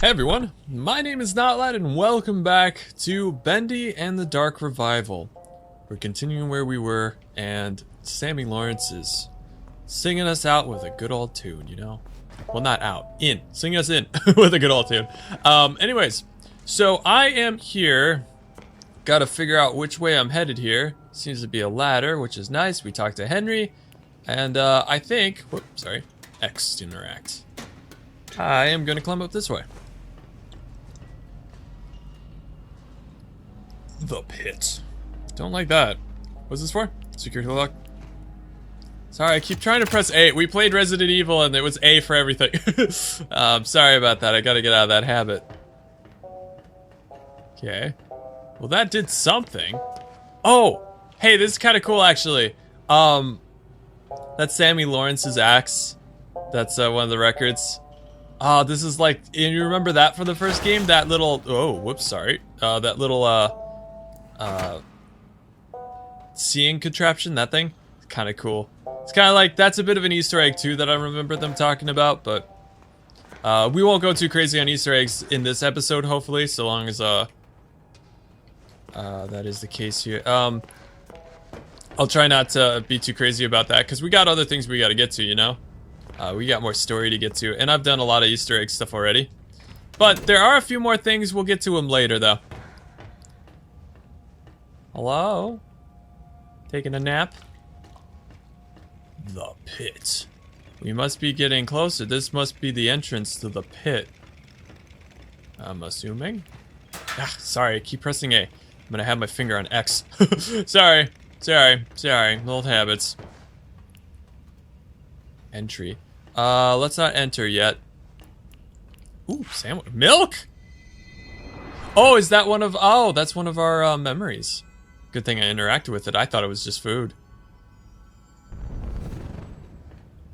Hey everyone, my name is Notlad and welcome back to Bendy and the Dark Revival. We're continuing where we were, and Sammy Lawrence is singing us out with a good old tune, you know? Well, not out, in. Sing us in with a good old tune. Anyways, so I am here. Gotta figure out which way I'm headed here. Seems to be a ladder, which is nice. We talked to Henry, and I think, whoops, sorry, X to interact. I am gonna climb up this way. The pit. Don't like that. What's this for? Security lock. Sorry, I keep trying to press A. We played Resident Evil and it was A for everything. Sorry about that. I gotta get out of that habit. Okay. Well, that did something. Oh! Hey, this is kind of cool, actually. That's Sammy Lawrence's axe. That's one of the records. This is like... And you remember that from the first game? That little... Oh, whoops, sorry. That little, seeing contraption, that thing, kind of cool. It's kind of like, that's a bit of an Easter egg too that I remember them talking about, but we won't go too crazy on Easter eggs in this episode, hopefully, so long as that is the case here. I'll try not to be too crazy about that because we got other things we got to get to, you know. We got more story to get to, and I've done a lot of Easter egg stuff already, but there are a few more things. We'll get to them later though. Hello? Taking a nap? The pit. We must be getting closer. This must be the entrance to the pit. I'm assuming. Ah, sorry, I keep pressing A. I'm gonna have my finger on X. Sorry. Old habits. Entry. Let's not enter yet. Ooh, sandwich. Milk? Oh, is that one of... Oh, that's one of our memories. Good thing I interacted with it. I thought it was just food.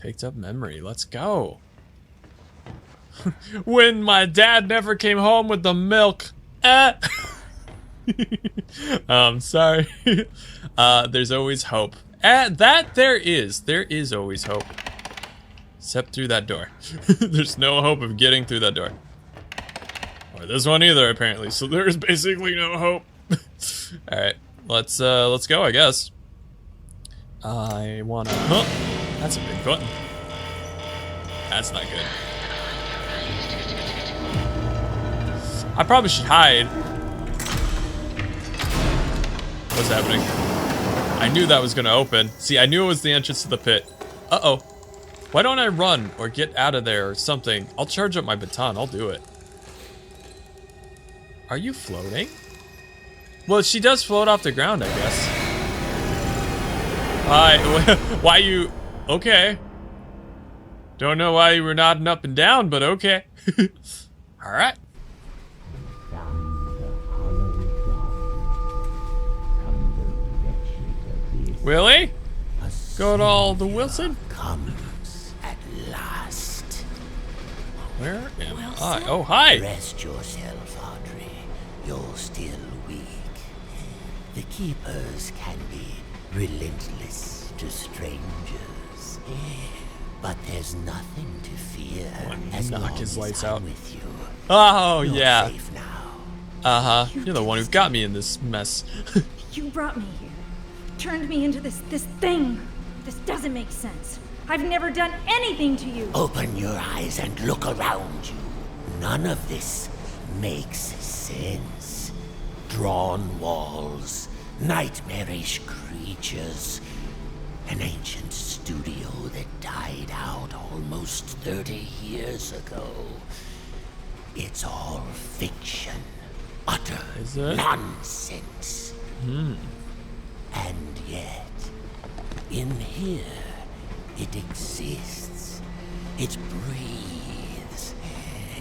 Picked up memory. Let's go. When my dad never came home with the milk. Sorry. There's always hope. There is always hope. Except through that door. There's no hope of getting through that door. Or this one either, apparently. So there's basically no hope. Alright. Let's go, I guess. I wanna... Huh! That's a big button. That's not good. I probably should hide. What's happening? I knew that was gonna open. See, I knew it was the entrance to the pit. Uh-oh. Why don't I run or get out of there or something? I'll charge up my baton. I'll do it. Are you floating? Well, she does float off the ground, I guess. Why you... Okay. Don't know why you were nodding up and down, but okay. Alright. Willie? Got all the Wilson? Comes at last. Where am I? Oh, hi! Rest yourself, Audrey. You're still weak. The keepers can be relentless to strangers, but there's nothing to fear as knock long his as lights I'm out. with you. Oh, You're yeah. safe now. Uh-huh. You're the one who got me in this mess. You brought me here. Turned me into this thing. This doesn't make sense. I've never done anything to you. Open your eyes and look around you. None of this makes sense. Drawn walls, nightmarish creatures, an ancient studio that died out almost 30 years ago. It's all fiction. Utter Is it? nonsense. And yet, in here, it exists. It breathes.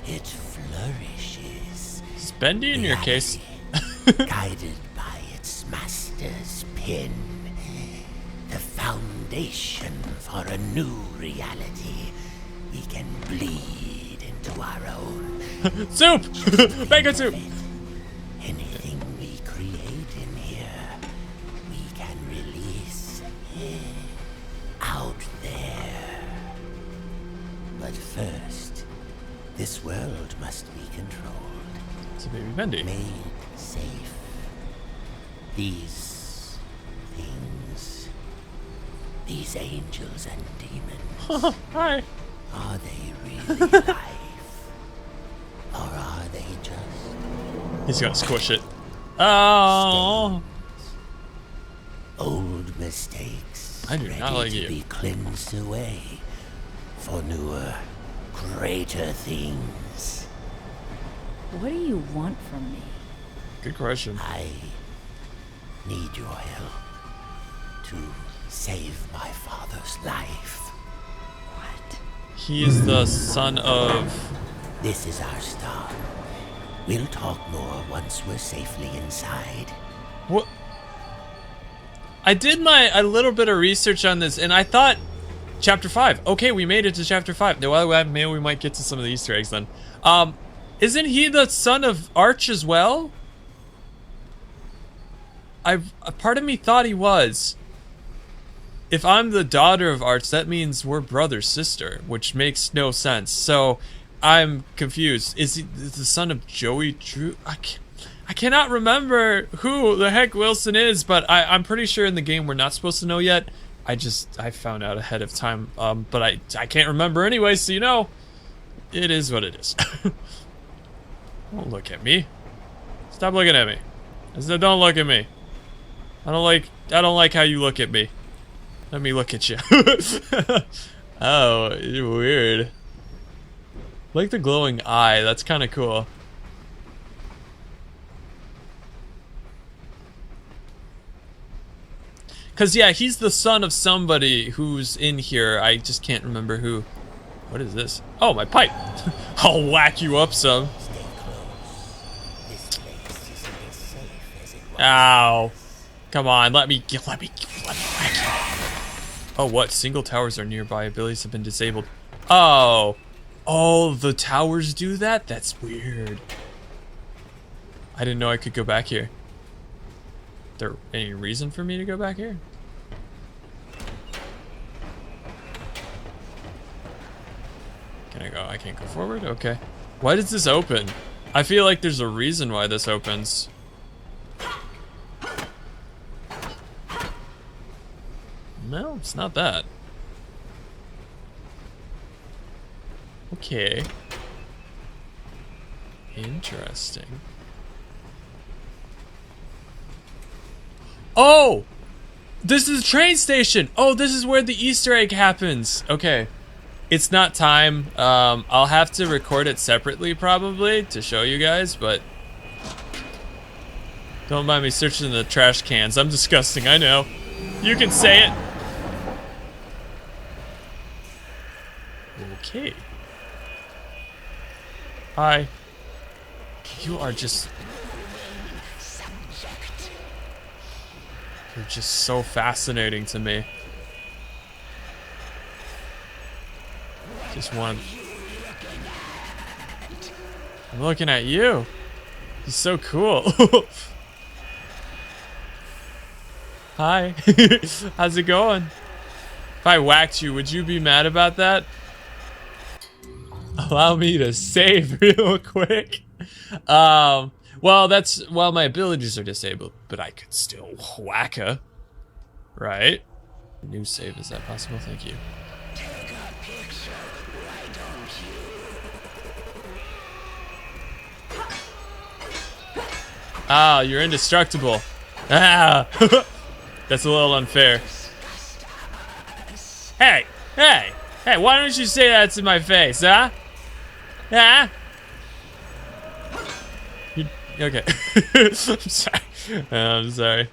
It flourishes. Is Bendy in your case? Guided by its master's pen. The foundation for a new reality. We can bleed into our own. Soup! Bacon soup! Anything we create in here, we can release out there. But first, this world must must be controlled, It's a baby Bendy. made safe. These things, these angels and demons, Hi. are they really life? Or are they just He's gonna squish it. Oh. old mistakes I do ready not like to you. be cleansed away for newer, greater things? What do you want from me? Good question. I need your help to save my father's life. What? He is the son of. This is our start. We'll talk more once we're safely inside. What? I did a little bit of research on this, and I thought chapter 5. Okay, we made it to chapter 5. Well, maybe we might get to some of the Easter eggs then. Isn't he the son of Arch as well? A part of me thought he was. If I'm the daughter of Arch, that means we're brother-sister, which makes no sense. So I'm confused. Is he the son of Joey Drew? I cannot remember who the heck Wilson is, but I'm pretty sure in the game we're not supposed to know yet. I found out ahead of time, but I can't remember anyway, so you know, it is what it is. Don't look at me. Stop looking at me. I said don't look at me. I don't like how you look at me. Let me look at you. Oh, you're weird. Like the glowing eye, that's kind of cool. Cause yeah, he's the son of somebody who's in here. I just can't remember who. What is this? Oh, my pipe. I'll whack you up some. Stay close. This place isn't as safe as it was. Ow. Come on, let me whack you. Oh, what? Single towers are nearby. Abilities have been disabled. Oh. Oh, the towers do that? That's weird. I didn't know I could go back here. There any reason for me to go back here? Can I go? I can't go forward? Okay. Why does this open? I feel like there's a reason why this opens. No, it's not that. Okay. Interesting. Oh! This is a train station! Oh, this is where the Easter egg happens. Okay. It's not time. I'll have to record it separately probably to show you guys, but don't mind me searching the trash cans. I'm disgusting, I know. You can say it. Okay. Hi. You are just... You're just so fascinating to me. Just one. I'm looking at you. You're so cool. Hi. How's it going? If I whacked you, would you be mad about that? Allow me to save real quick. Well, my abilities are disabled, but I could still whack her. Right? New save, is that possible? Thank you. Take a picture, why don't you? Ah, you're indestructible. Ah! That's a little unfair. Hey! Hey! Hey, why don't you say that to my face, huh? Huh? Okay. I'm sorry. I'm sorry.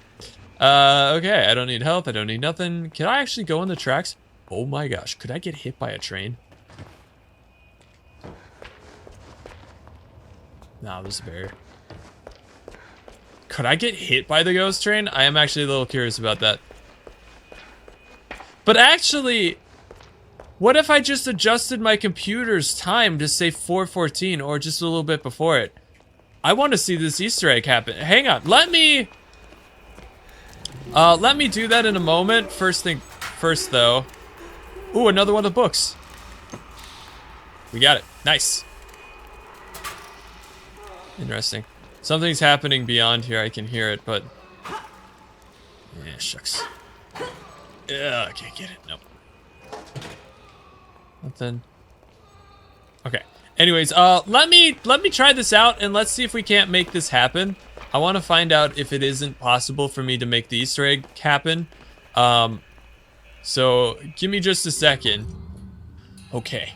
Okay, I don't need help. I don't need nothing. Can I actually go on the tracks? Oh my gosh, could I get hit by a train? Nah, there's a barrier. Could I get hit by the ghost train? I am actually a little curious about that. But actually, what if I just adjusted my computer's time to say 4:14 or just a little bit before it? I want to see this Easter egg happen. Hang on, let me do that in a moment. First thing first, though. Ooh, another one of the books. We got it. Nice. Interesting. Something's happening beyond here. I can hear it, but... Yeah, shucks. Yeah, I can't get it. Nope. Nothing. Okay. Anyways, let me try this out, and let's see if we can't make this happen. I want to find out if it isn't possible for me to make the Easter egg happen. So give me just a second. Okay.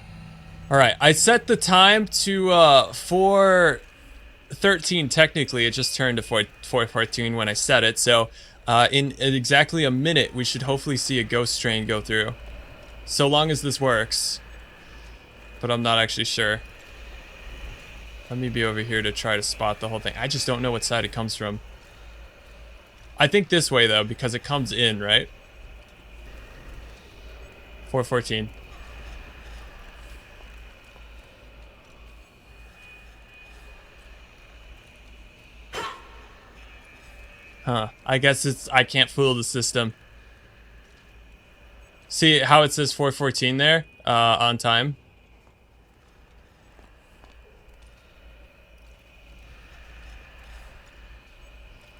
All right. I set the time to 4:13. Technically, it just turned to 4:14 when I set it. So in exactly a minute, we should hopefully see a ghost train go through. So long as this works. But I'm not actually sure. Let me be over here to try to spot the whole thing. I just don't know what side it comes from. I think this way, though, because it comes in, right? 4:14. Huh. I guess I can't fool the system. See how it says 4:14 there? On time?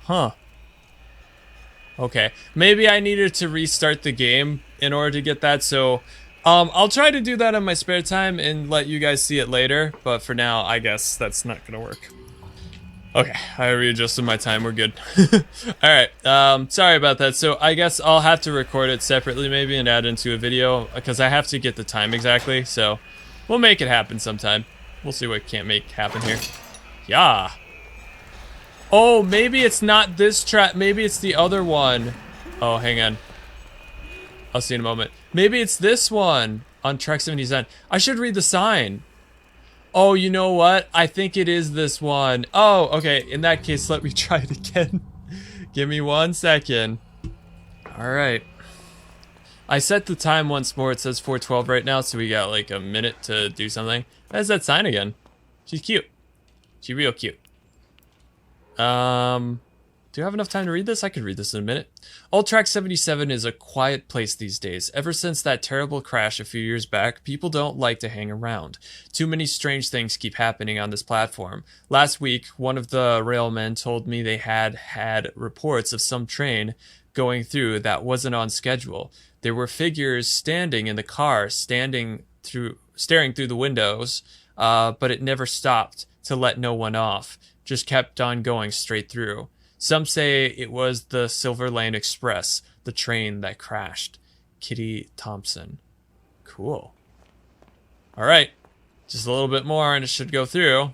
Huh. Okay. Maybe I needed to restart the game in order to get that, so... I'll try to do that in my spare time and let you guys see it later, but for now, I guess that's not gonna work. Okay, I readjusted my time, we're good. Alright, sorry about that. So I guess I'll have to record it separately maybe and add into a video, because I have to get the time exactly, so we'll make it happen sometime. We'll see what can't make happen here. Yeah. Oh, maybe it's not this track, maybe it's the other one. Oh, hang on. I'll see in a moment. Maybe it's this one on track 77. I should read the sign. Oh, you know what? I think it is this one. Oh, okay. In that case, let me try it again. Give me 1 second. All right. I set the time once more. It says 4:12 right now, so we got like a minute to do something. There's that sign again. She's cute. She's real cute. Do you have enough time to read this? I could read this in a minute. Old Track 77 is a quiet place these days. Ever since that terrible crash a few years back, people don't like to hang around. Too many strange things keep happening on this platform. Last week, one of the railmen told me they had reports of some train going through that wasn't on schedule. There were figures standing in the car, staring through the windows, but it never stopped to let no one off. Just kept on going straight through. Some say it was the Silver Lane Express, the train that crashed. Kitty Thompson. Cool. Alright. Just a little bit more and it should go through.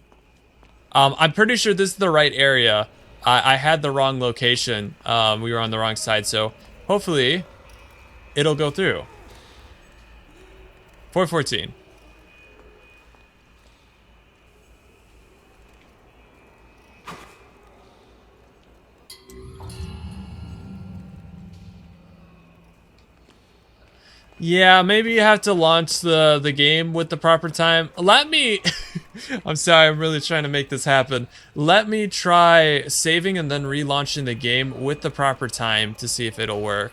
I'm pretty sure this is the right area. I had the wrong location. We were on the wrong side, so hopefully it'll go through. 4:14. Yeah, maybe you have to launch the game with the proper time. Let me... I'm sorry, I'm really trying to make this happen. Let me try saving and then relaunching the game with the proper time to see if it'll work.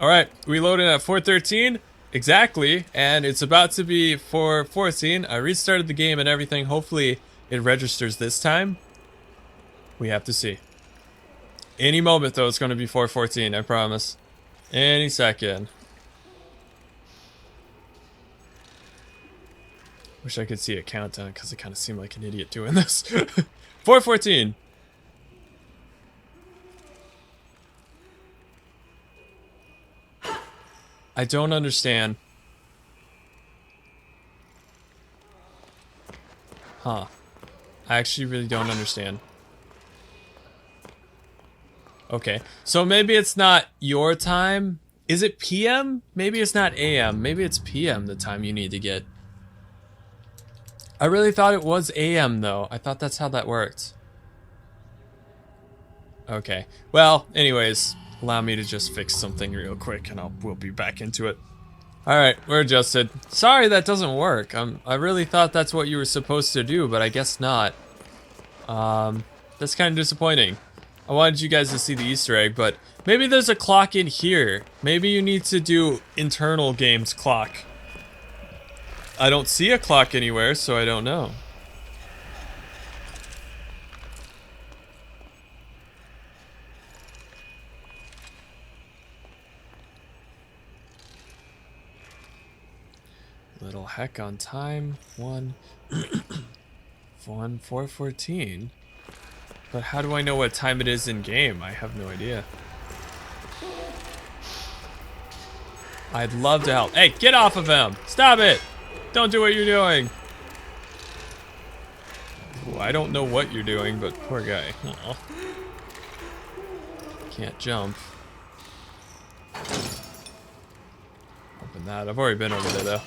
Alright, we loaded at 4:13 exactly, and it's about to be 4:14. I restarted the game and everything. Hopefully it registers this time. We have to see. Any moment though, it's going to be 4:14, I promise. Any second. Wish I could see a countdown because I kind of seem like an idiot doing this. 4:14. I don't understand. Huh. I actually really don't understand. Okay. So maybe it's not your time. Is it PM? Maybe it's not AM. Maybe it's PM the time you need to get. I really thought it was AM though. I thought that's how that worked. Okay. Well, anyways, allow me to just fix something real quick and we'll be back into it. Alright, we're adjusted. Sorry that doesn't work. I really thought that's what you were supposed to do, but I guess not. That's kind of disappointing. I wanted you guys to see the Easter egg, but maybe there's a clock in here. Maybe you need to do internal games clock. I don't see a clock anywhere, so I don't know. little heck on time. 4:14. But how do I know what time it is in game? I have no idea. I'd love to help. Hey, get off of him! Stop it! Don't do what you're doing! Ooh, I don't know what you're doing, but poor guy. Aw. Can't jump. Open that. I've already been over there, though.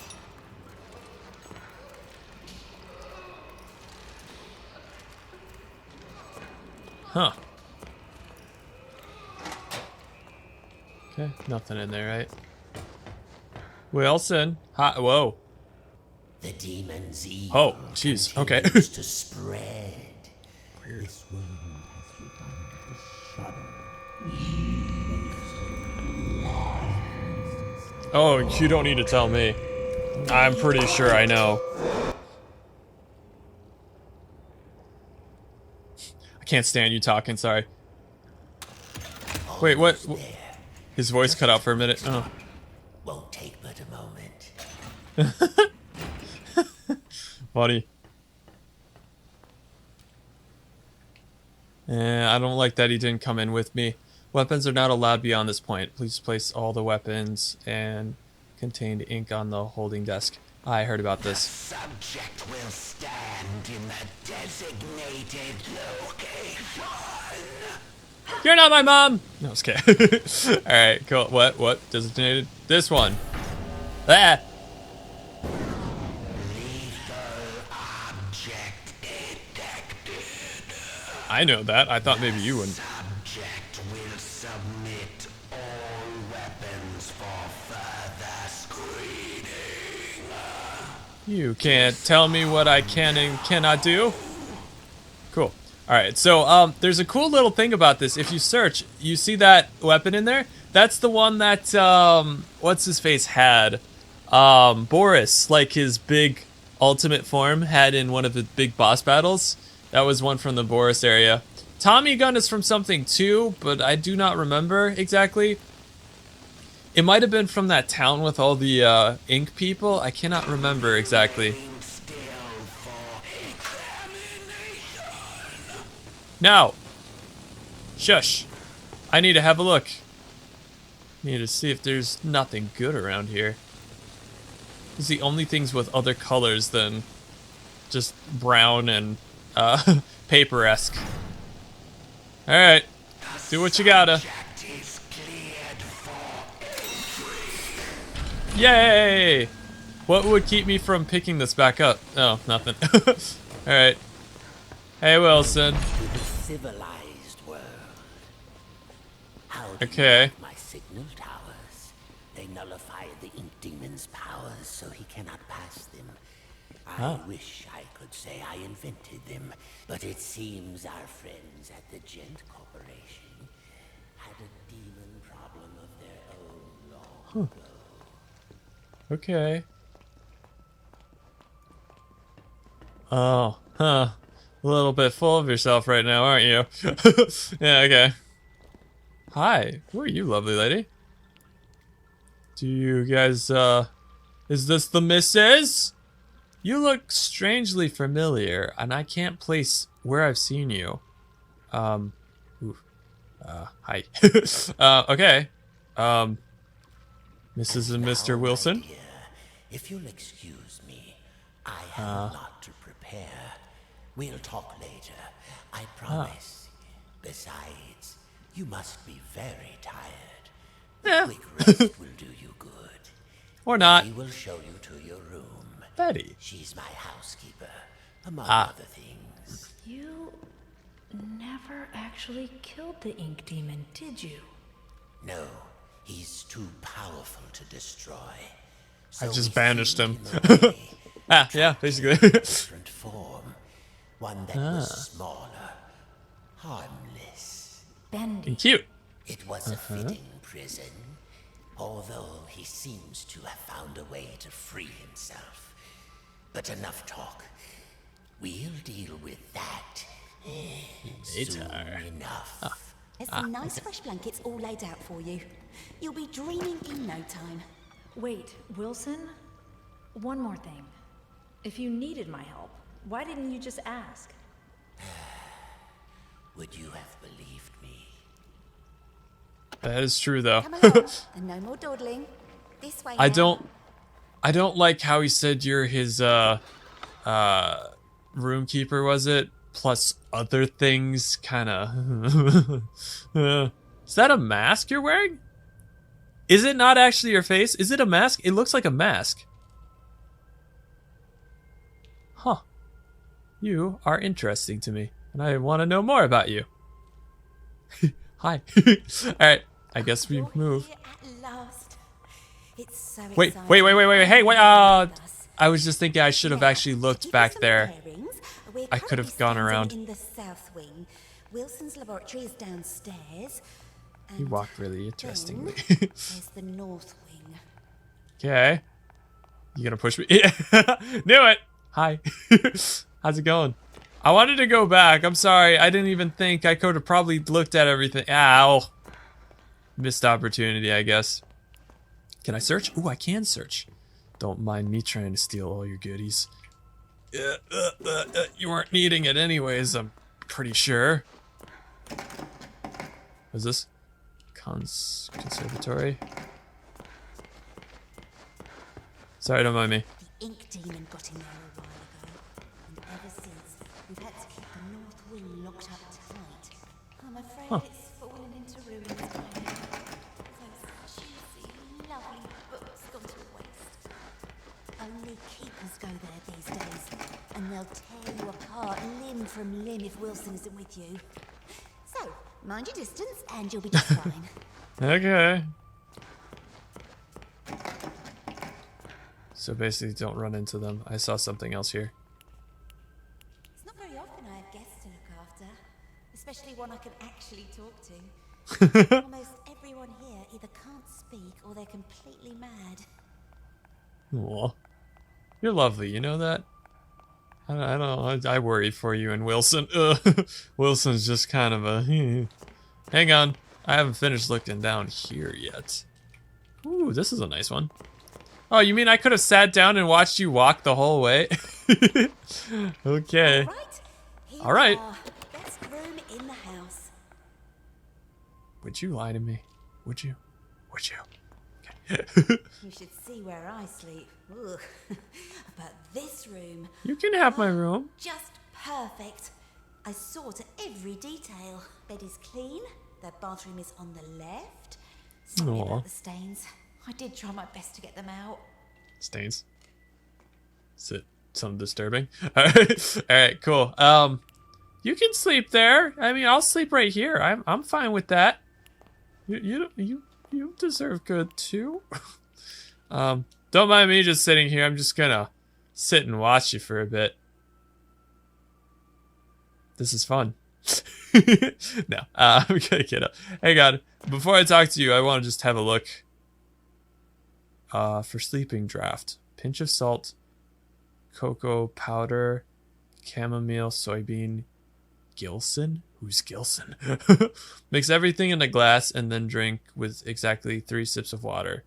Huh. Okay, nothing in there, right? Wilson. Hi. Whoa. The demon's evil. Oh, jeez. Okay. continues to spread. Weird. This wound has begun to shudder. Oh, you don't need to tell me. I'm pretty sure I know. I can't stand you talking, sorry. Wait, what? There. His voice cut out for a minute. Oh. Won't take but a moment. Funny. I don't like that he didn't come in with me. Weapons are not allowed beyond this point. Please place all the weapons and contained ink on the holding desk. I heard about this. Subject will stand in the designated location. You're not my mom! No, I was kidding. Alright, cool. What? Designated? This one. Ah! I know that. I thought maybe you wouldn't. Subject will submit all weapons for further screening. You can't tell me what I can and cannot do. Cool. Alright, so there's a cool little thing about this. If you search, you see that weapon in there? That's the one that, what's his face had? Boris, like his big ultimate form, had in one of the big boss battles. That was one from the Boris area. Tommy gun is from something too, but I do not remember exactly. It might have been from that town with all the ink people. I cannot remember exactly. No! Shush! I need to have a look. Need to see if there's nothing good around here. It's the only things with other colors than just brown and paper-esque. Alright. Do what you gotta. Yay! What would keep me from picking this back up? Oh, nothing. Alright. Hey, Wilson. To the civilized world. How do Okay. you like my signal towers? They nullify the ink demon's powers so he cannot pass them. I wish I could say I invented them, but it seems our friends at the Gent Corporation had a demon problem of their own long ago. Okay. Oh, huh. A little bit full of yourself right now, aren't you? Yeah, okay. Hi, who are you, lovely lady? Do you guys, is this the missus? You look strangely familiar, and I can't place where I've seen you. Hi. Okay. Mrs. and Mr. Wilson? Dear, if you'll excuse me, I have a lot to prepare. We'll talk later, I promise. Besides, you must be very tired. Yeah. A quick rest will do you good. Or not. We will show you to your room. Betty. She's my housekeeper, among other things. You never actually killed the ink demon, did you? No, he's too powerful to destroy. I So just we banished threw him. away. Yeah, basically. Different form. One that was smaller, harmless. Bendy. Cute. It was a fitting prison, although he seems to have found a way to free himself. But enough talk. We'll deal with that soon enough. There's some nice fresh blankets all laid out for you. You'll be dreaming in no time. Wait, Wilson? One more thing. If you needed my help, why didn't you just ask? Would you have believed me? That is true, though. Come along, and no more dawdling. This way I now. don't like how he said you're his roomkeeper, was it? Plus other things, kinda. Is that a mask you're wearing? Is it not actually your face? Is it a mask? It looks like a mask. Huh. You are interesting to me, and I want to know more about you. Hi. Alright, I guess we You're move. here at last. It's so Wait, exciting. hey, wait, I was just thinking I should have Now, actually to looked give you back some there. bearings, we're I could have currently gone standing around. in the south wing. Wilson's laboratory is downstairs. You and walk really interestingly. then there's the north wing. Okay. You gonna push me? Knew it! Hi. How's it going? I wanted to go back. I'm sorry. I didn't even think. I could have probably looked at everything. Ow. Missed opportunity, I guess. Can I search? Ooh, I can search. Don't mind me trying to steal all your goodies. You weren't needing it anyways, I'm pretty sure. What's this? Conservatory? Sorry, don't mind me. The ink demon got in there a while ago, and ever since, we've had to keep the north wing locked up tight. I'm afraid it's fallen into ruins by now. Those juicy, lovely books gone to waste. Only keepers go there these days, and they'll tear you apart limb from limb if Wilson isn't with you. So, mind your distance, and you'll be just fine. Okay. So basically, don't run into them. I saw something else here. It's not very often I have guests to look after, especially one I can actually talk to. Almost everyone here either can't speak or they're completely mad. Aw. You're lovely, you know that? I don't. I worry for you and Wilson. Wilson's just kind of a... Hang on. I haven't finished looking down here yet. Ooh, this is a nice one. Oh, you mean I could have sat down and watched you walk the whole way? Okay. Here All right. we are. Best room in the house. Would you lie to me? Would you? Would you? You should see where I sleep. Ugh. But this room, You can have my room. just perfect. I saw to every detail. Bed is clean. The bathroom is on the left. Sorry Aw. about the stains. I did try my best to get them out. Stains. Is it something disturbing? All right, cool. You can sleep there. I mean, I'll sleep right here. I'm fine with that. You deserve good too. Don't mind me just sitting here. I'm just gonna sit and watch you for a bit. This is fun. No, I'm gonna get up. Hang on. Before I talk to you, I want to just have a look. For sleeping draft, pinch of salt, cocoa powder, chamomile, soybean, Gilson? Who's Gilson? Mix everything in a glass and then drink with exactly 3 sips of water.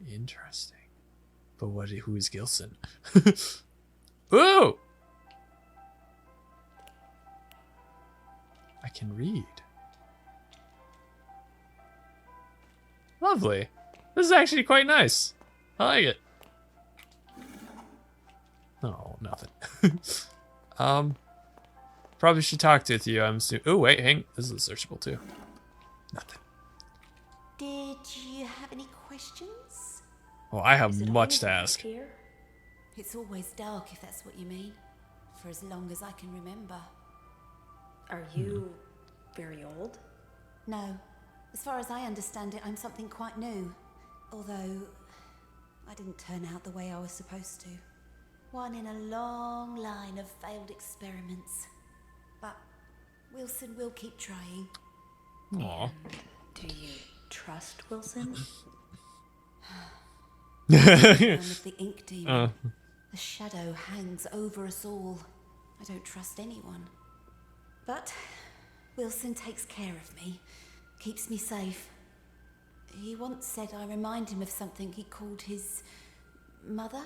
Interesting. But who is Gilson? Ooh! I can read. Lovely. This is actually quite nice. I like it. Oh, nothing. Probably should talk to you. I'm assuming. Oh, wait, hang. This is searchable too. Nothing. Did you have any questions? Oh, I have Is it much to always ask. dark here? It's always dark, if that's what you mean. For as long as I can remember. Are you very old? No. As far as I understand it, I'm something quite new. Although, I didn't turn out the way I was supposed to. One in a long line of failed experiments. But Wilson will keep trying. Aw. Do you trust Wilson? Man with the ink demon. The shadow hangs over us all. I don't trust anyone. But Wilson takes care of me, keeps me safe. He once said I remind him of something he called his Mother?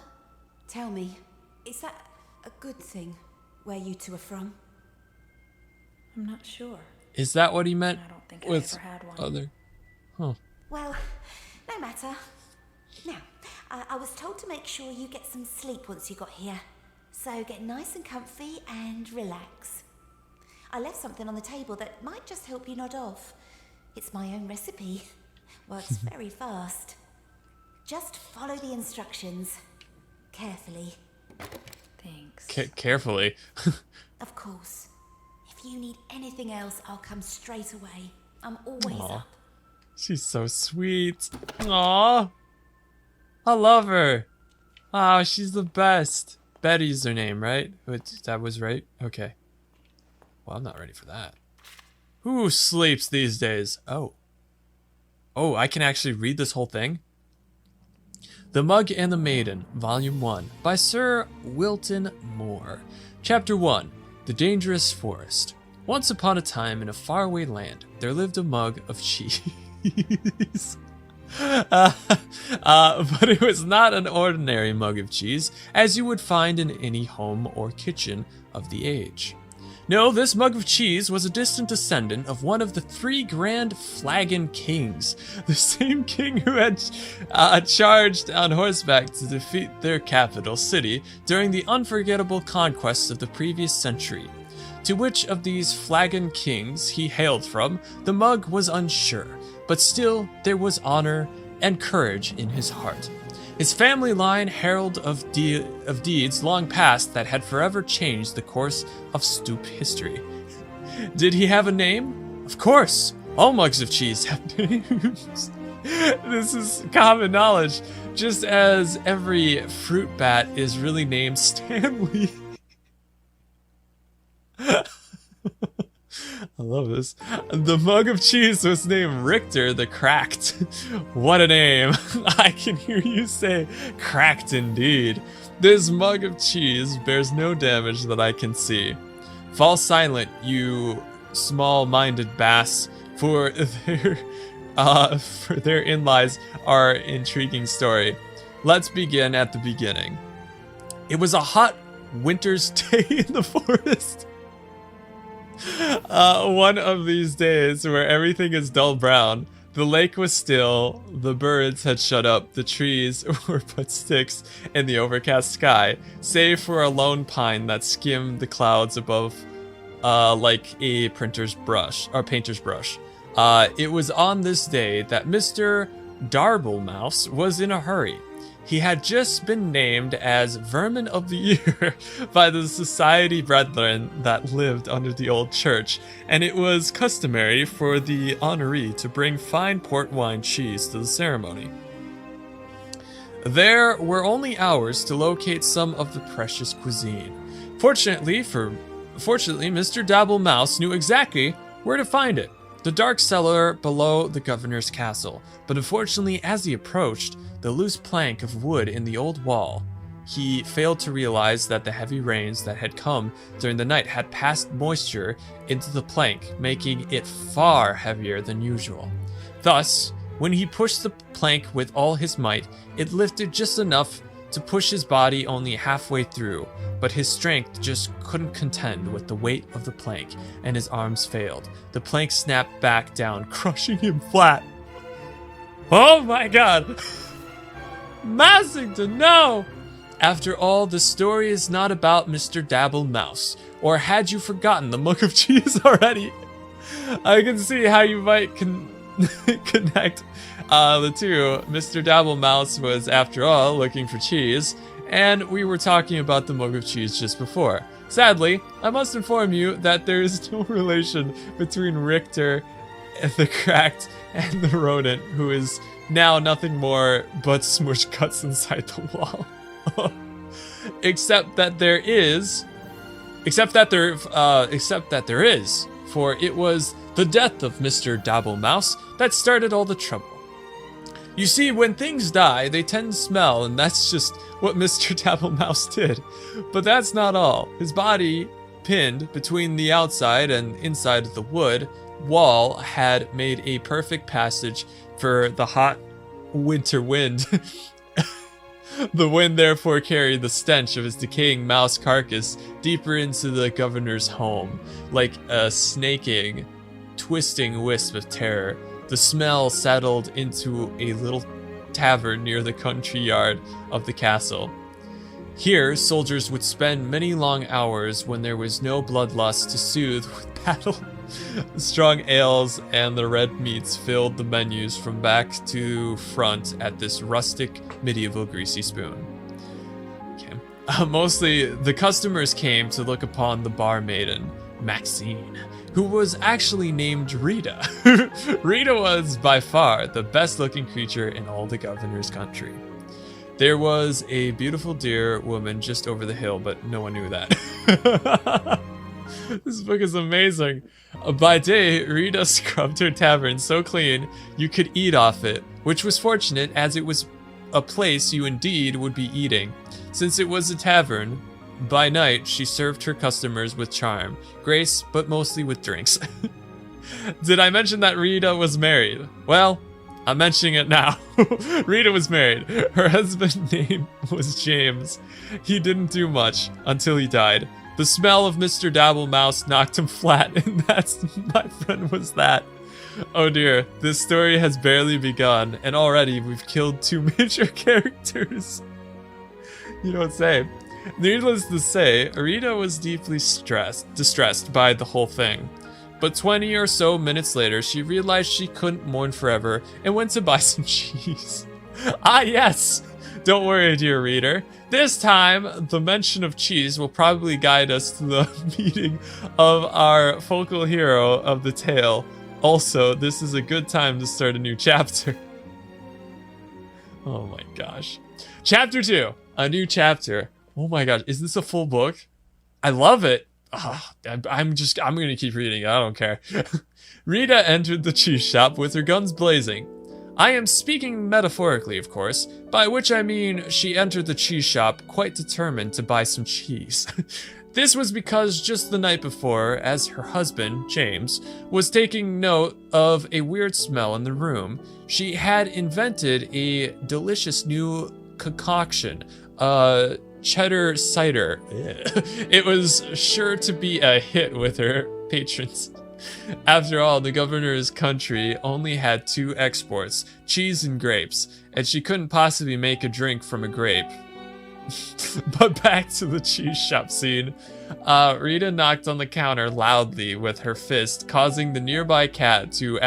Tell me, is that a good thing, where you two are from? I'm not sure. Is that what he meant I don't think with I ever had one. other? Huh. Well, no matter. Now, I was told to make sure you get some sleep once you got here. So get nice and comfy and relax. I left something on the table that might just help you nod off. It's my own recipe. Works very fast. Just follow the instructions. Carefully. Thanks. Carefully. Of course. If you need anything else, I'll come straight away. I'm always Aw. up. She's so sweet. Aw. I love her. Oh, she's the best. Betty's her name, right? That was right? Okay. Well, I'm not ready for that. Who sleeps these days? Oh. Oh, I can actually read this whole thing? The Mug and the Maiden, Volume 1, by Sir Wilton Moore. Chapter 1, The Dangerous Forest. Once upon a time in a faraway land, there lived a mug of cheese. But it was not an ordinary mug of cheese, as you would find in any home or kitchen of the age. No, this mug of cheese was a distant descendant of one of the 3 grand flagon kings, the same king who had charged on horseback to defeat their capital city during the unforgettable conquests of the previous century. To which of these flagon kings he hailed from, the mug was unsure, but still there was honor and courage in his heart. His family line herald of deeds long past that had forever changed the course of Stoop history. Did he have a name? Of course! All mugs of cheese have names. This is common knowledge, just as every fruit bat is really named Stanley. I love this. The mug of cheese was named Richter the Cracked. What a name. I can hear you say, cracked indeed. This mug of cheese bears no damage that I can see. Fall silent, you small-minded bass, for therein lies our intriguing story. Let's begin at the beginning. It was a hot winter's day in the forest. One of these days where everything is dull brown. The lake was still, the birds had shut up, the trees were but sticks in the overcast sky, save for a lone pine that skimmed the clouds above like a painter's brush. It was on this day that Mr. Darblemouse was in a hurry. He had just been named as Vermin of the Year by the society brethren that lived under the old church, and it was customary for the honoree to bring fine port wine cheese to the ceremony. There were only hours to locate some of the precious cuisine. Fortunately, Mr. Dabblemouse knew exactly where to find it. The dark cellar below the governor's castle, but unfortunately as he approached the loose plank of wood in the old wall, he failed to realize that the heavy rains that had come during the night had passed moisture into the plank, making it far heavier than usual. Thus, when he pushed the plank with all his might, it lifted just enough to push his body only halfway through, but his strength just couldn't contend with the weight of the plank, and his arms failed. The plank snapped back down, crushing him flat. Oh my god! Massington, no! After all, the story is not about Mr. Dabblemouse. Or had you forgotten the mug of cheese already? I can see how you might connect the two. Mr. Dabblemouse was, after all, looking for cheese, and we were talking about the mug of cheese just before. Sadly, I must inform you that there is no relation between Richter, the Cracked, and the rodent, who is now nothing more but smushed guts inside the wall. Except that there is, for it was the death of Mr. Dabblemouse that started all the trouble. You see, when things die, they tend to smell, and that's just what Mr. Dabblemouse did. But that's not all. His body, pinned between the outside and inside of the wood wall, had made a perfect passage for the hot winter wind. The wind therefore carried the stench of his decaying mouse carcass deeper into the governor's home, like a snaking, twisting wisp of terror. The smell settled into a little tavern near the country yard of the castle. Here, soldiers would spend many long hours when there was no bloodlust to soothe with battle. The strong ales and the red meats filled the menus from back to front at this rustic, medieval greasy spoon. Okay. Mostly, the customers came to look upon the barmaiden, Maxine, who was actually named Rita. Rita was by far the best-looking creature in all the governor's country. There was a beautiful dear woman just over the hill, but no one knew that. This book is amazing. By day, Rita scrubbed her tavern so clean you could eat off it, which was fortunate as it was a place you indeed would be eating. Since it was a tavern, by night she served her customers with charm, grace, but mostly with drinks. Did I mention that Rita was married? Well, I'm mentioning it now. Rita was married. Her husband's name was James. He didn't do much until he died. The smell of Mr. Dabblemouse knocked him flat, and that's, my friend, was that. Oh dear, this story has barely begun, and already we've killed 2 major characters. You don't say. Needless to say, Rita was deeply distressed by the whole thing. But 20 or so minutes later, she realized she couldn't mourn forever and went to buy some cheese. Ah yes! Don't worry, dear reader. This time, the mention of cheese will probably guide us to the meeting of our focal hero of the tale. Also, this is a good time to start a new chapter. Oh my gosh. Chapter 2. A new chapter. Oh my gosh, is this a full book? I love it. Oh, I'm gonna keep reading. I don't care. Rita entered the cheese shop with her guns blazing. I am speaking metaphorically, of course, by which I mean she entered the cheese shop quite determined to buy some cheese. This was because just the night before, as her husband, James, was taking note of a weird smell in the room, she had invented a delicious new concoction, cheddar cider. It was sure to be a hit with her patrons. After all, the governor's country only had 2 exports, cheese and grapes, and she couldn't possibly make a drink from a grape. But back to the cheese shop scene. Rita knocked on the counter loudly with her fist, causing the nearby cat to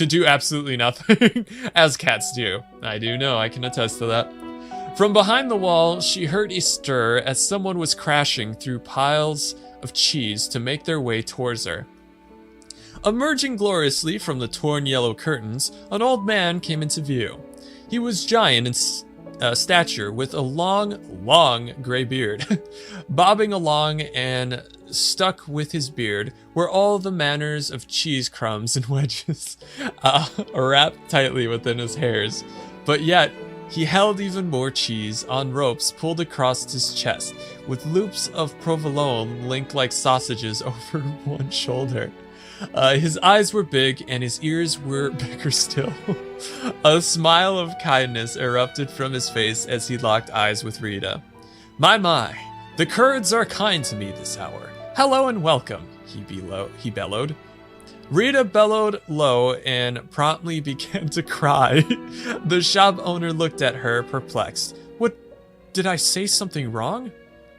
do absolutely nothing, as cats do. I do know, I can attest to that. From behind the wall, she heard a stir as someone was crashing through piles of cheese to make their way towards her. Emerging gloriously from the torn yellow curtains, an old man came into view. He was giant in stature with a long gray beard. Bobbing along and stuck with his beard were all the manners of cheese crumbs and wedges, wrapped tightly within his hairs. But yet, he held even more cheese on ropes pulled across his chest, with loops of provolone linked like sausages over one shoulder. His eyes were big and his ears were bigger still. A smile of kindness erupted from his face as he locked eyes with Rita. My, the Kurds are kind to me this hour. Hello and welcome, he bellowed. Rita bellowed low and promptly began to cry. The shop owner looked at her, perplexed. What, did I say something wrong?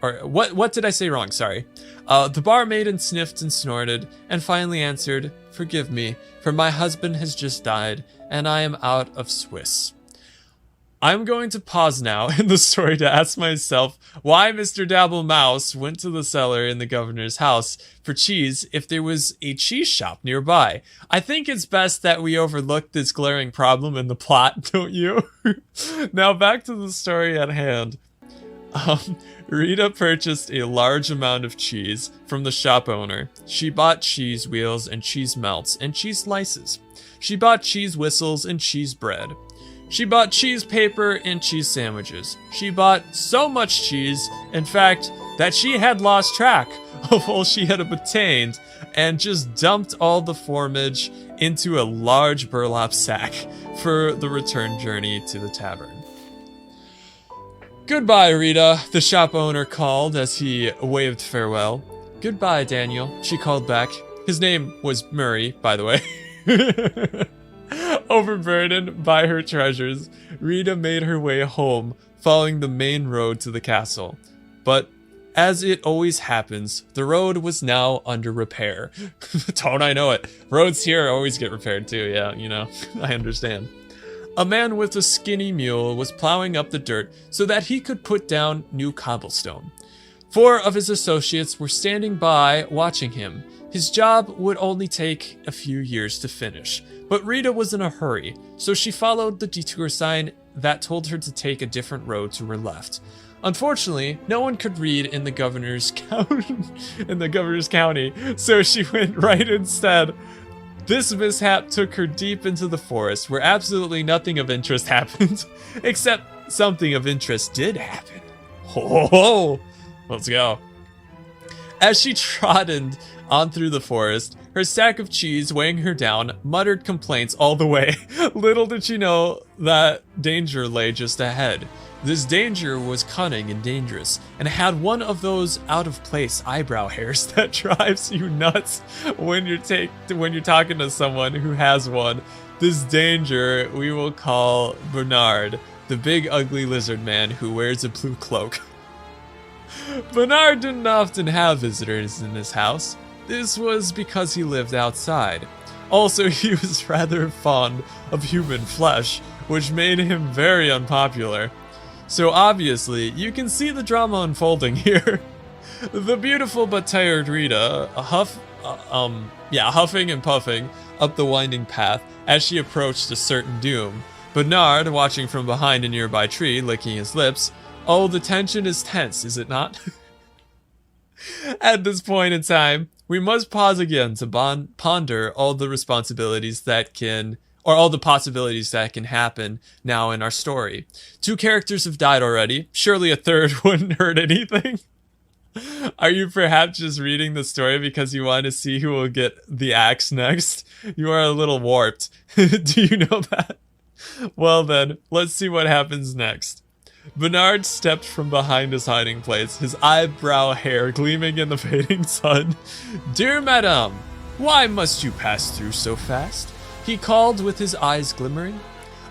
Or what did I say wrong? Sorry. The barmaiden sniffed and snorted and finally answered, Forgive me, for my husband has just died and I am out of Swiss. I'm going to pause now in the story to ask myself why Mr. Dabblemouse went to the cellar in the governor's house for cheese if there was a cheese shop nearby. I think it's best that we overlook this glaring problem in the plot, don't you? Now back to the story at hand. Rita purchased a large amount of cheese from the shop owner. She bought cheese wheels and cheese melts and cheese slices. She bought cheese whistles and cheese bread. She bought cheese paper and cheese sandwiches. She bought so much cheese, in fact, that she had lost track of all she had obtained and just dumped all the formage into a large burlap sack for the return journey to the tavern. Goodbye, Rita, the shop owner called as he waved farewell. Goodbye, Daniel, she called back. His name was Murray, by the way. Overburdened by her treasures, Rita made her way home, following the main road to the castle. But as it always happens, the road was now under repair. Don't I know it? Roads here always get repaired too, yeah, you know, I understand. A man with a skinny mule was plowing up the dirt so that he could put down new cobblestone. 4 of his associates were standing by watching him. His job would only take a few years to finish, but Rita was in a hurry, so she followed the detour sign that told her to take a different road to her left. Unfortunately, no one could read in the governor's county, so she went right instead. This mishap took her deep into the forest, where absolutely nothing of interest happened, except something of interest did happen. Oh, let's go. As she trotted on through the forest, her sack of cheese weighing her down, muttered complaints all the way. Little did she know that danger lay just ahead. This danger was cunning and dangerous, and had one of those out-of-place eyebrow hairs that drives you nuts when you're talking to someone who has one. This danger we will call Bernard, the big ugly lizard man who wears a blue cloak. Bernard didn't often have visitors in his house. This was because he lived outside. Also, he was rather fond of human flesh, which made him very unpopular. So obviously, you can see the drama unfolding here. The beautiful but tired Rita, huffing and puffing up the winding path as she approached a certain doom. Bernard, watching from behind a nearby tree, licking his lips. Oh, the tension is tense, is it not? At this point in time, we must pause again to ponder all the possibilities that can happen now in our story. 2 characters have died already. Surely a third wouldn't hurt anything. Are you perhaps just reading the story because you want to see who will get the axe next? You are a little warped. Do you know that? Well then, let's see what happens next. Bernard stepped from behind his hiding place, his eyebrow hair gleaming in the fading sun. Dear Madame, why must you pass through so fast? He called with his eyes glimmering.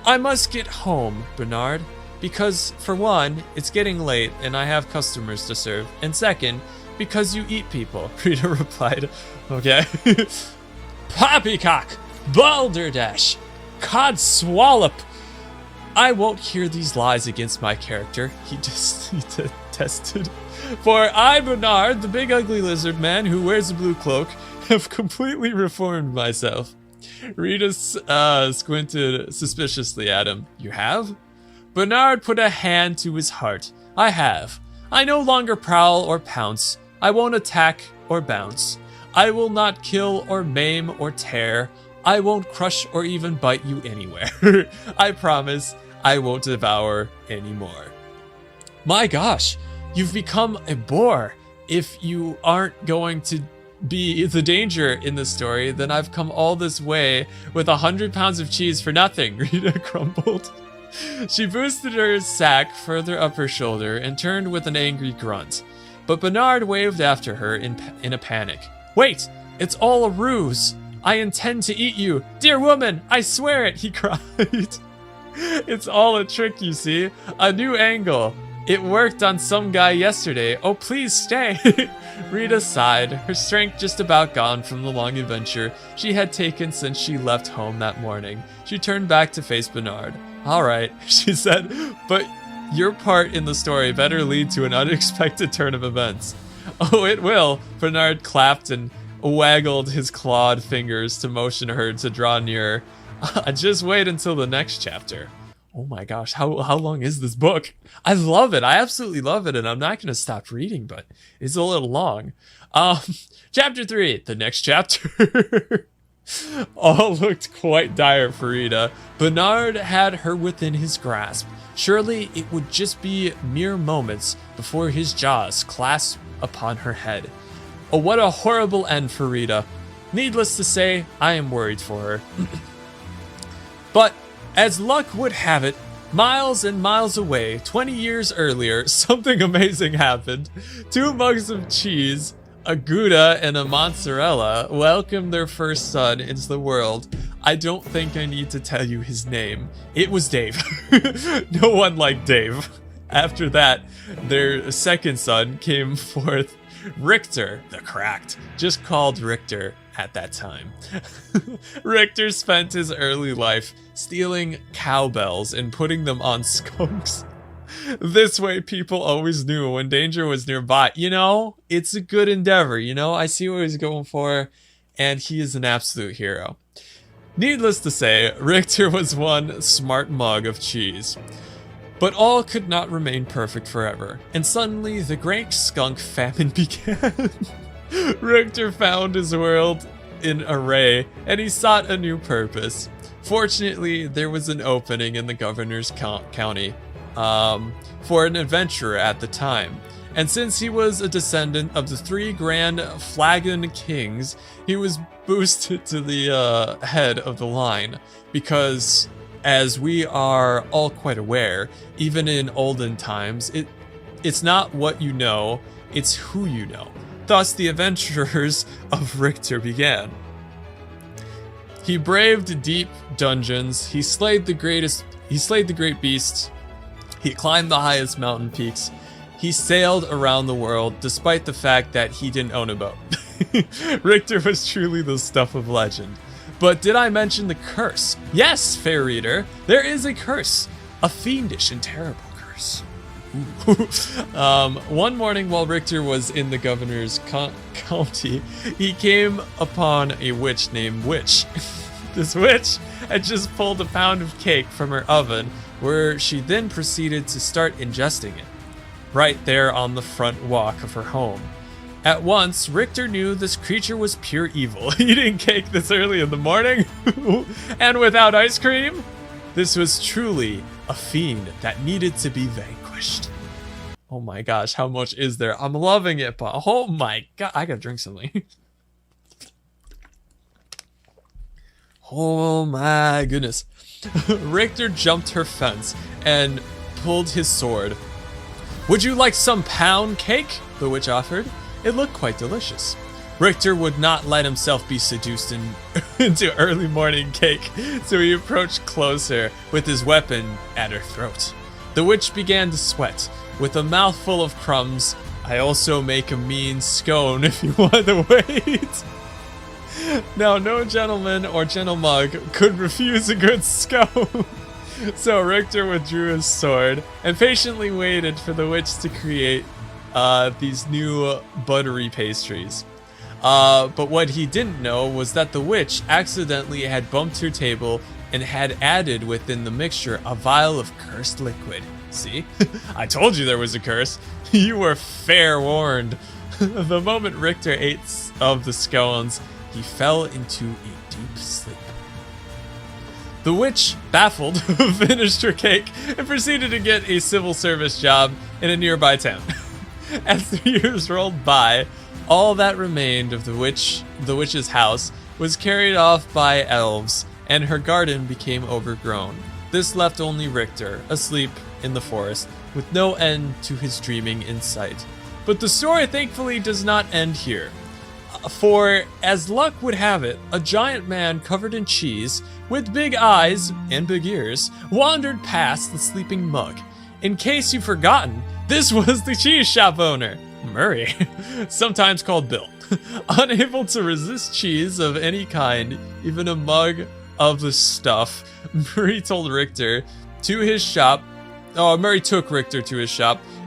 I must get home, Bernard, because, for one, it's getting late and I have customers to serve, and second, because you eat people, Rita replied. Okay. Poppycock, balderdash, codswallop. I won't hear these lies against my character, he detested. For I, Bernard, the big ugly lizard man who wears a blue cloak, have completely reformed myself. Rita squinted suspiciously at him. You have? Bernard put a hand to his heart. I have. I no longer prowl or pounce. I won't attack or bounce. I will not kill or maim or tear. I won't crush or even bite you anywhere. I promise I won't devour anymore. My gosh, you've become a boar. If you aren't going to be the danger in the story, then I've come all this way with 100 pounds of cheese for nothing, Rita grumbled. She boosted her sack further up her shoulder and turned with an angry grunt. But Bernard waved after her in a panic. Wait, it's all a ruse. I intend to eat you. Dear woman, I swear it, he cried. It's all a trick, you see. A new angle. It worked on some guy yesterday. Oh, please stay. Rita sighed, her strength just about gone from the long adventure she had taken since she left home that morning. She turned back to face Bernard. All right, she said, but your part in the story better lead to an unexpected turn of events. Oh, it will. Bernard clapped and waggled his clawed fingers to motion her to draw nearer. Just wait until the next chapter. Oh my gosh, how long is this book? I love it. I absolutely love it, and I'm not going to stop reading, but it's a little long. Chapter 3, the next chapter. All looked quite dire for Rita. Bernard had her within his grasp. Surely it would just be mere moments before his jaws clasped upon her head. Oh, what a horrible end for Rita. Needless to say, I am worried for her. But as luck would have it, Miles and miles away, 20 years earlier, something amazing happened. 2 mugs of cheese, a Gouda and a mozzarella, welcomed their first son into the world. I don't think I need to tell you his name. It was Dave. No one liked Dave. After that, their second son came forth, Richter, the Cracked, just called Richter at that time. Richter spent his early life stealing cowbells and putting them on skunks. This way people always knew when danger was nearby. You know, it's a good endeavor, you know? I see what he's going for, and he is an absolute hero. Needless to say, Richter was one smart mug of cheese. But all could not remain perfect forever, and suddenly the great skunk famine began. Richter found his world in array, and he sought a new purpose. Fortunately, there was an opening in the governor's county for an adventurer at the time. And since he was a descendant of the 3 grand flagon kings, he was boosted to the head of the line, because as we are all quite aware, even in olden times, it's not what you know, it's who you know. Thus, the adventures of Richter began. He braved deep dungeons, he slayed the great beasts, he climbed the highest mountain peaks, he sailed around the world despite the fact that he didn't own a boat. Richter was truly the stuff of legend. But did I mention the curse? Yes, fair reader, there is a curse. A fiendish and terrible curse. One morning while Richter was in the governor's county, he came upon a witch named Witch. This witch had just pulled a pound of cake from her oven, where she then proceeded to start ingesting it, right there on the front walk of her home. At once, Richter knew this creature was pure evil. Eating cake this early in the morning? And without ice cream? This was truly a fiend that needed to be vanquished. Oh my gosh, how much is there? I'm loving it, but oh my god, I gotta drink something. Oh my goodness. Richter jumped her fence and pulled his sword. Would you like some pound cake? The witch offered. It looked quite delicious. Richter would not let himself be seduced into early morning cake, so he approached closer with his weapon at her throat. The witch began to sweat. With a mouthful of crumbs, I also make a mean scone if you want to wait. Now, no gentleman or gentlemug could refuse a good scone. So Richter withdrew his sword and patiently waited for the witch to create these new buttery pastries. But what he didn't know was that the witch accidentally had bumped her table and had added within the mixture a vial of cursed liquid. See? I told you there was a curse. You were fair warned. The moment Richter ate of the scones, he fell into a deep sleep. The witch, baffled, finished her cake and proceeded to get a civil service job in a nearby town. As the years rolled by, all that remained of the witch's house was carried off by elves, and her garden became overgrown. This left only Richter, asleep in the forest, with no end to his dreaming in sight. But the story thankfully does not end here. For, as luck would have it, a giant man covered in cheese, with big eyes and big ears, wandered past the sleeping mug. In case you've forgotten, this was the cheese shop owner, Murray, sometimes called Bill. Unable to resist cheese of any kind, even a mug of the stuff, Murray took Richter to his shop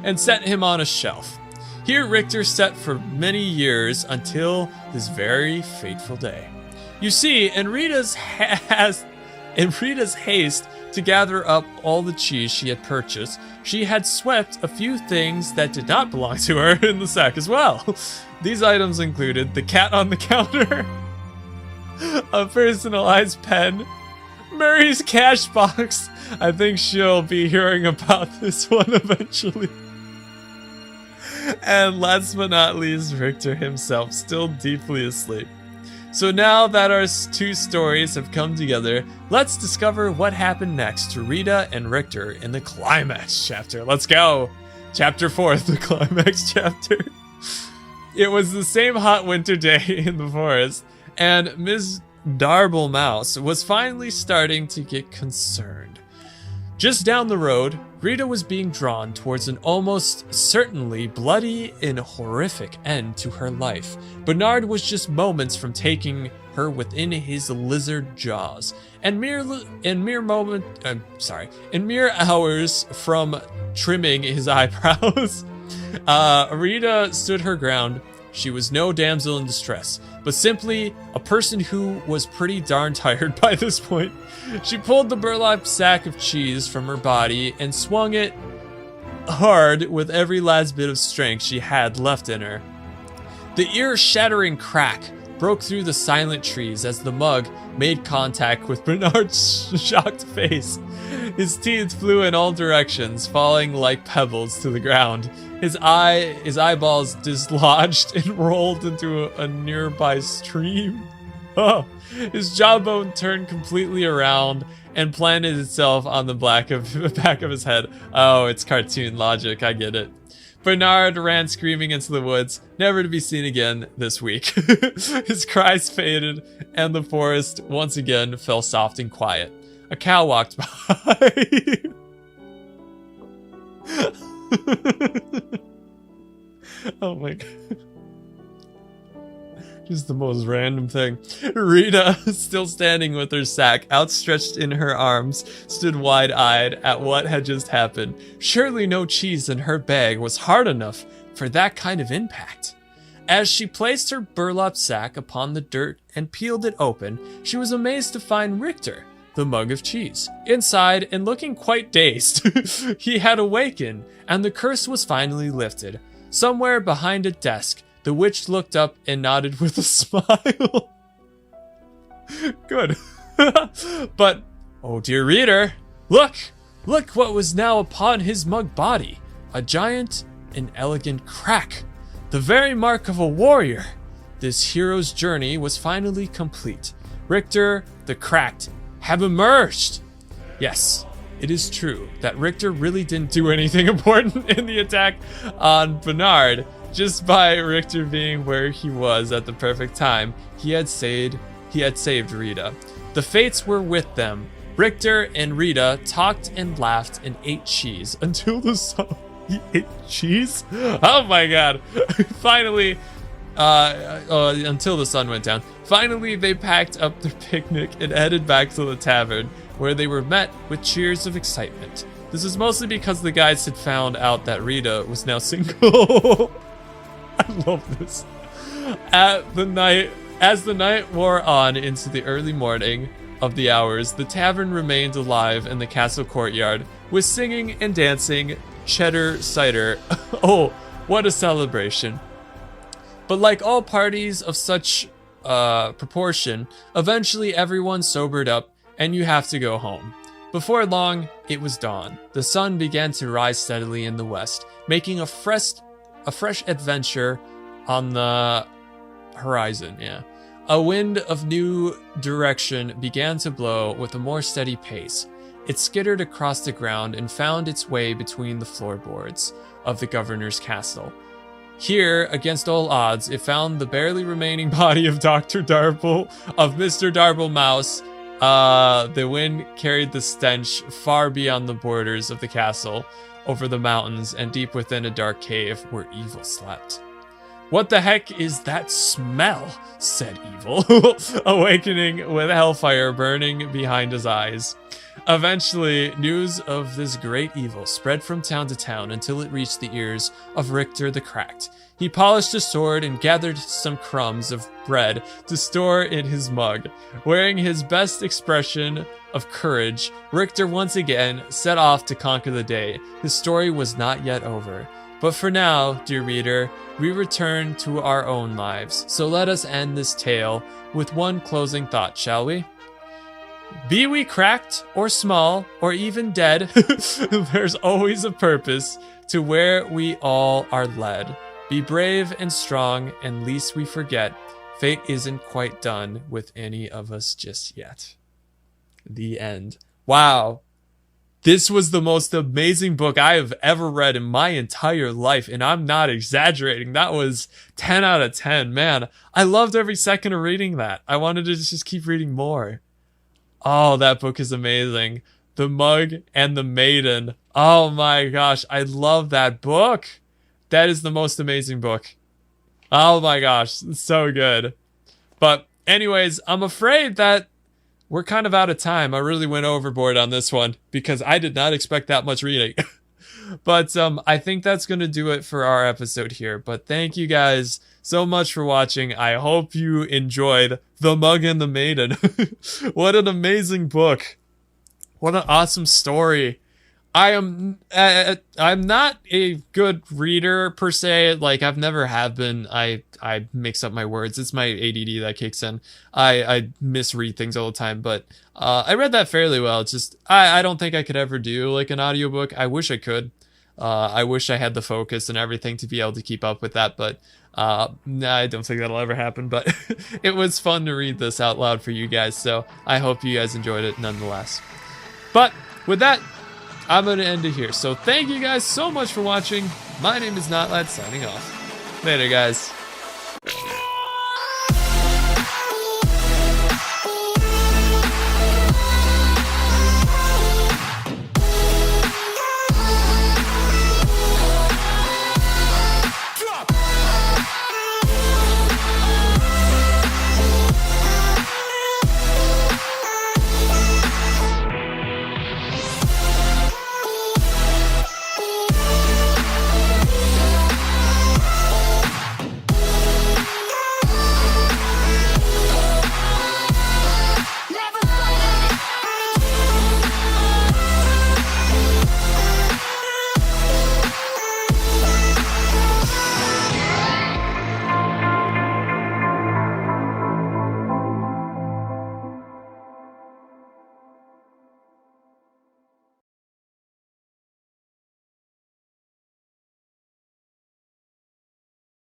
and set him on a shelf. Here Richter sat for many years until this very fateful day. You see, in Rita's haste to gather up all the cheese she had purchased, she had swept a few things that did not belong to her in the sack as well. These items included the cat on the counter, a personalized pen, Murray's cash box. I think she'll be hearing about this one eventually. And last but not least, Richter himself, still deeply asleep. So now that our two stories have come together, let's discover what happened next to Rita and Richter in the climax chapter. Let's go! Chapter 4, the climax chapter. It was the same hot winter day in the forest, and Ms. Darble Mouse was finally starting to get concerned. Just down the road, Rita was being drawn towards an almost certainly bloody and horrific end to her life. Bernard was just moments from taking her within his lizard jaws, and mere hours from trimming his eyebrows. Rita stood her ground. She was no damsel in distress, but simply a person who was pretty darn tired by this point. She pulled the burlap sack of cheese from her body and swung it hard with every last bit of strength she had left in her. The ear-shattering crack broke through the silent trees as the mug made contact with Bernard's shocked face. His teeth flew in all directions, falling like pebbles to the ground. His eyeballs dislodged and rolled into a nearby stream. Oh, his jawbone turned completely around and planted itself on the back of his head. Oh, it's cartoon logic, I get it. Bernard ran screaming into the woods, never to be seen again this week. His cries faded, and the forest once again fell soft and quiet. A cow walked by. Oh my god. Just the most random thing. Rita, still standing with her sack outstretched in her arms, stood wide-eyed at what had just happened. Surely no cheese in her bag was hard enough for that kind of impact. As she placed her burlap sack upon the dirt and peeled it open, she was amazed to find Richter, the mug of cheese, inside and looking quite dazed. He had awakened, and the curse was finally lifted. Somewhere behind a desk, the witch looked up and nodded with a smile. Good. But, oh dear reader, look what was now upon his mug body. A giant and elegant crack. The very mark of a warrior. This hero's journey was finally complete. Richter, the cracked, have emerged. Yes, it is true that Richter really didn't do anything important in the attack on Bernard. Just by Richter being where he was at the perfect time, he had saved Rita. The fates were with them. Richter and Rita talked and laughed and ate cheese until the sun. He ate cheese? Oh my god. Finally, until the sun went down. Finally, they packed up their picnic and headed back to the tavern, where they were met with cheers of excitement. This is mostly because the guys had found out that Rita was now single. I love this. As the night wore on into the early morning of the hours, the tavern remained alive in the castle courtyard with singing and dancing, cheddar cider. Oh, what a celebration. But like all parties of such proportion, eventually everyone sobered up and you have to go home. Before long, it was dawn. The sun began to rise steadily in the west, making a fresh adventure on the horizon. A wind of new direction began to blow with a more steady pace. It skittered across the ground and found its way between the floorboards of the governor's castle. Here, against all odds, it found the barely remaining body of Mr. Darble Mouse. The wind carried the stench far beyond the borders of the castle, over the mountains and deep within a dark cave where Evil slept. "What the heck is that smell?" said Evil, awakening with hellfire burning behind his eyes. Eventually, news of this great evil spread from town to town until it reached the ears of Richter the Cracked. He polished his sword and gathered some crumbs of bread to store in his mug. Wearing his best expression of courage, Richter once again set off to conquer the day. His story was not yet over. But for now, dear reader, we return to our own lives. So let us end this tale with one closing thought, shall we? Be we cracked, or small, or even dead, there's always a purpose to where we all are led. Be brave and strong, and least we forget, Fate isn't quite done with any of us just yet. The end. Wow. This was the most amazing book I have ever read in my entire life, and I'm not exaggerating. That was 10 out of 10. Man, I loved every second of reading that. I wanted to just keep reading more. Oh, that book is amazing. The Mug and the Maiden. Oh my gosh, I love that book. That is the most amazing book. Oh my gosh, it's so good. But anyways, I'm afraid that we're kind of out of time. I really went overboard on this one because I did not expect that much reading. But I think that's going to do it for our episode here. But thank you guys so much for watching. I hope you enjoyed The Mug and the Maiden. What an amazing book. What an awesome story. I'm not a good reader per se. Like, I've never have been. I mix up my words. It's my ADD that kicks in. I misread things all the time, but I read that fairly well. It's just I don't think I could ever do like an audiobook. I wish I could. I wish I had the focus and everything to be able to keep up with that, but nah, I don't think that'll ever happen. But it was fun to read this out loud for you guys, so I hope you guys enjoyed it nonetheless. But with that, I'm going to end it here. So thank you guys so much for watching. My name is Notlad, signing off. Later, guys.